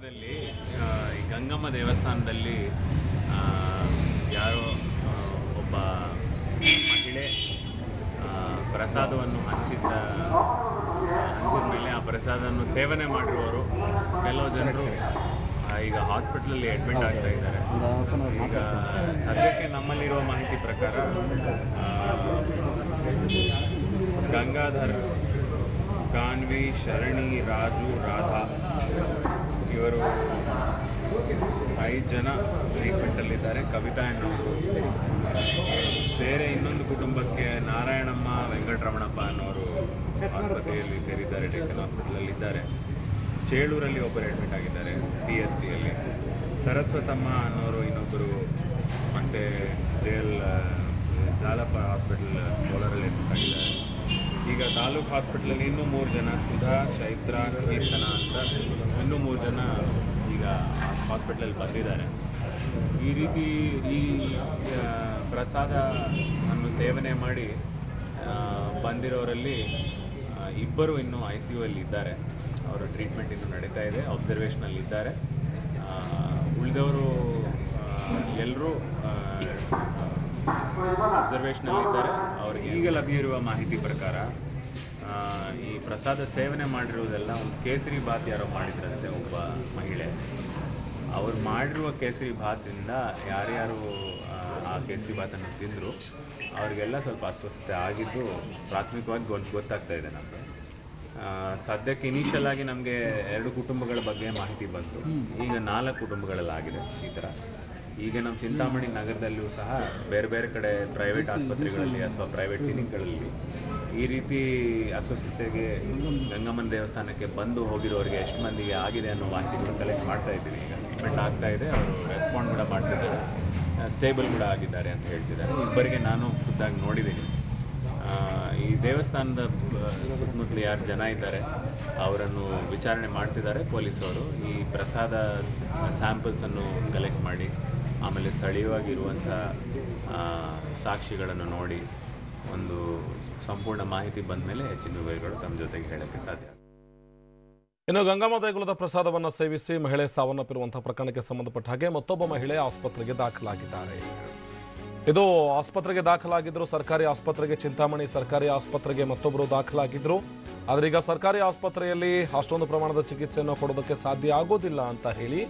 ಶಿವಮೊಗ್ಗದಲ್ಲಿ ಈ ಗಂಗಮ್ಮ ದೇವಸ್ಥಾನದಲ್ಲಿ ಯಾರೋ ಒಬ್ಬ ಮಹಿಳೆ ಪ್ರಸಾದವನ್ನು ಹಂಚಿದ ಮೇಲೆ ಆ ಪ್ರಸಾದವನ್ನು ಸೇವನೆ ಮಾಡಿರುವವರು ಕೆಲವು ಜನರು ಈಗ ಹಾಸ್ಪಿಟ್ಲಲ್ಲಿ ಅಡ್ಮಿಟ್ ಆಗ್ತಾ ಇದ್ದಾರೆ. ಈಗ ಸದ್ಯಕ್ಕೆ ನಮ್ಮಲ್ಲಿರುವ ಮಾಹಿತಿ ಪ್ರಕಾರ ಗಂಗಾಧರ್, ಗಾನ್ವಿ, ಶರಣಿ, ರಾಜು, ರಾಧಾ ಇವರು 5 ಜನ ಟ್ರೀಟ್ಮೆಂಟಲ್ಲಿದ್ದಾರೆ. ಕವಿತಾ ಎನ್ನುವರು ಬೇರೆ ಇನ್ನೊಂದು ಕುಟುಂಬಕ್ಕೆ ನಾರಾಯಣಮ್ಮ, ವೆಂಕಟರಮಣಪ್ಪ ಅನ್ನೋರು ಆಸ್ಪತ್ರೆಯಲ್ಲಿ ಸೇರಿದ್ದಾರೆ, ಡೆಕ್ಕನ್ ಹಾಸ್ಪಿಟಲಲ್ಲಿದ್ದಾರೆ. ಚೇಳೂರಲ್ಲಿ ಒಬ್ಬರು ಅಡ್ಮಿಟ್ ಆಗಿದ್ದಾರೆ PHCಯಲ್ಲಿ. ಸರಸ್ವತಮ್ಮ ಅನ್ನೋರು ಇನ್ನೊಬ್ಬರು ಮತ್ತು ಜಾಲಪ್ಪ ಹಾಸ್ಪಿಟಲ್ ಕೋಲಾರಲ್ಲಿ ಅಡ್ಮಿಟ್ ಆಗಿದ್ದಾರೆ. ಈಗ ತಾಲೂಕು ಹಾಸ್ಪಿಟ್ಲಲ್ಲಿ ಇನ್ನೂ 3 ಜನ, ಸುಧಾ, ಚೈತ್ರ, ಕೀರ್ತನ ಅಂತ ಇನ್ನೂ 3 ಜನ ಈಗ ಹಾಸ್ಪಿಟ್ಲಲ್ಲಿ ಬಂದಿದ್ದಾರೆ. ಈ ರೀತಿ ಈ ಪ್ರಸಾದವನ್ನು ಸೇವನೆ ಮಾಡಿ ಬಂದಿರೋರಲ್ಲಿ ಇಬ್ಬರು ಇನ್ನೂ ICU ಅಲ್ಲಿ ಇದ್ದಾರೆ. ಅವರ ಟ್ರೀಟ್ಮೆಂಟ್ ಇನ್ನೂ ನಡೀತಾ ಇದೆ, ಅಬ್ಸರ್ವೇಷನಲ್ಲಿ ಇದ್ದಾರೆ. ಉಳಿದವರು ಎಲ್ಲರೂ ಅಬ್ಸರ್ವೇಷನಲ್ಲಿದ್ದಾರೆ. ಅವ್ರಿಗೆ ಈಗ ಲಭ್ಯ ಇರುವ ಮಾಹಿತಿ ಪ್ರಕಾರ ಈ ಪ್ರಸಾದ ಸೇವನೆ ಮಾಡಿರುವುದೆಲ್ಲ ಒಂದು ಕೇಸರಿ ಬಾತ್ ಯಾರೋ ಮಾಡಿದ್ರಂತೆ ಒಬ್ಬ ಮಹಿಳೆ. ಅವ್ರು ಮಾಡಿರುವ ಕೇಸರಿ ಬಾತಿಂದ ಯಾರ್ಯಾರು ಆ ಕೇಸರಿ ಬಾತನ್ನು ತಿಂದರು ಅವರಿಗೆಲ್ಲ ಸ್ವಲ್ಪ ಅಸ್ವಸ್ಥತೆ ಆಗಿದ್ದು ಪ್ರಾಥಮಿಕವಾಗಿ ಗೊತ್ತಾಗ್ತಾ ಇದೆ ನಮಗೆ. ಸದ್ಯಕ್ಕೆ ಇನಿಷಿಯಲ್ ಆಗಿ ನಮಗೆ 2 ಕುಟುಂಬಗಳ ಬಗ್ಗೆ ಮಾಹಿತಿ ಬಂತು. ಈಗ 4 ಕುಟುಂಬಗಳಲ್ಲಾಗಿದೆ ಈ ಥರ. ಈಗ ನಮ್ಮ ಚಿಂತಾಮಣಿ ನಗರದಲ್ಲೂ ಸಹ ಬೇರೆ ಬೇರೆ ಕಡೆ ಪ್ರೈವೇಟ್ ಆಸ್ಪತ್ರೆಗಳಲ್ಲಿ ಅಥವಾ ಪ್ರೈವೇಟ್ ಕ್ಲಿನಿಕ್ಗಳಲ್ಲಿ ಈ ರೀತಿ ಅಸ್ವಸ್ಥತೆಗೆ ಗಂಗಮ್ಮನ ದೇವಸ್ಥಾನಕ್ಕೆ ಬಂದು ಹೋಗಿರೋರಿಗೆ ಎಷ್ಟು ಮಂದಿಗೆ ಆಗಿದೆ ಅನ್ನೋ ಮಾಹಿತಿಗಳು ಕಲೆಕ್ಟ್ ಮಾಡ್ತಾ ಇದ್ದೀವಿ. ಈಗ ಟ್ರೀಟ್ಮೆಂಟ್ ಆಗ್ತಾ ಇದೆ, ಅವರು ರೆಸ್ಪಾಂಡ್ ಕೂಡ ಮಾಡ್ತಿದ್ದಾರೆ, ಸ್ಟೇಬಲ್ ಕೂಡ ಆಗಿದ್ದಾರೆ ಅಂತ ಹೇಳ್ತಿದ್ದಾರೆ. ಇಬ್ಬರಿಗೆ ನಾನು ಖುದ್ದಾಗಿ ನೋಡಿದ್ದೀನಿ. ಈ ದೇವಸ್ಥಾನದ ಸುತ್ತಮುತ್ತಲು ಯಾರು ಜನ ಇದ್ದಾರೆ ಅವರನ್ನು ವಿಚಾರಣೆ ಮಾಡ್ತಿದ್ದಾರೆ ಪೊಲೀಸವರು. ಈ ಪ್ರಸಾದ ಸ್ಯಾಂಪಲ್ಸನ್ನು ಕಲೆಕ್ಟ್ ಮಾಡಿ ಆಮೇಲೆ ಸ್ಥಳೀಯವಾಗಿರುವಂಥ ಸಾಕ್ಷಿಗಳನ್ನು ನೋಡಿ ಒಂದು ಸಂಪೂರ್ಣ ಮಾಹಿತಿ ಬಂದ ಮೇಲೆ ಹೆಚ್ಚಿನ ವಿವರಗಳು ತಮ್ಮ ಜೊತೆಗೆ ಹೇಳೋಕ್ಕೆ ಸಾಧ್ಯ. ಇನ್ನು ಗಂಗಮ್ಮ ದೇಗುಲದ ಪ್ರಸಾದವನ್ನು ಸೇವಿಸಿ ಮಹಿಳೆ ಸಾವನ್ನಪ್ಪಿರುವಂತಹ ಪ್ರಕರಣಕ್ಕೆ ಸಂಬಂಧಪಟ್ಟ ಹಾಗೆ ಮತ್ತೊಬ್ಬ ಮಹಿಳೆ ಆಸ್ಪತ್ರೆಗೆ ದಾಖಲಾಗಿದ್ದಾರೆ. ಇದು ಆಸ್ಪತ್ರೆಗೆ ದಾಖಲಾಗಿದ್ರು, ಸರ್ಕಾರಿ ಆಸ್ಪತ್ರೆಗೆ, ಚಿಂತಾಮಣಿ ಸರ್ಕಾರಿ ಆಸ್ಪತ್ರೆಗೆ ಮತ್ತೊಬ್ಬರು ದಾಖಲಾಗಿದ್ರು. ಆದರೆ ಈಗ ಸರ್ಕಾರಿ ಆಸ್ಪತ್ರೆಯಲ್ಲಿ ಅಷ್ಟೊಂದು ಪ್ರಮಾಣದ ಚಿಕಿತ್ಸೆಯನ್ನು ಕೊಡೋದಕ್ಕೆ ಸಾಧ್ಯ ಆಗೋದಿಲ್ಲ ಅಂತ ಹೇಳಿ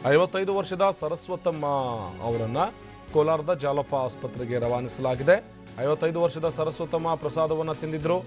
55 ವರ್ಷದ ಸರಸ್ವತಮ್ಮ ಅವರನ್ನ ಕೋಲಾರದ ಜಾಲಪ್ಪ ಆಸ್ಪತ್ರೆಗೆ ರವಾನಿಸಲಾಗಿದೆ. 55 ವರ್ಷದ ಸರಸ್ವತಮ್ಮ ಪ್ರಸಾದವನ್ನು ತಿಂದಿದ್ರು.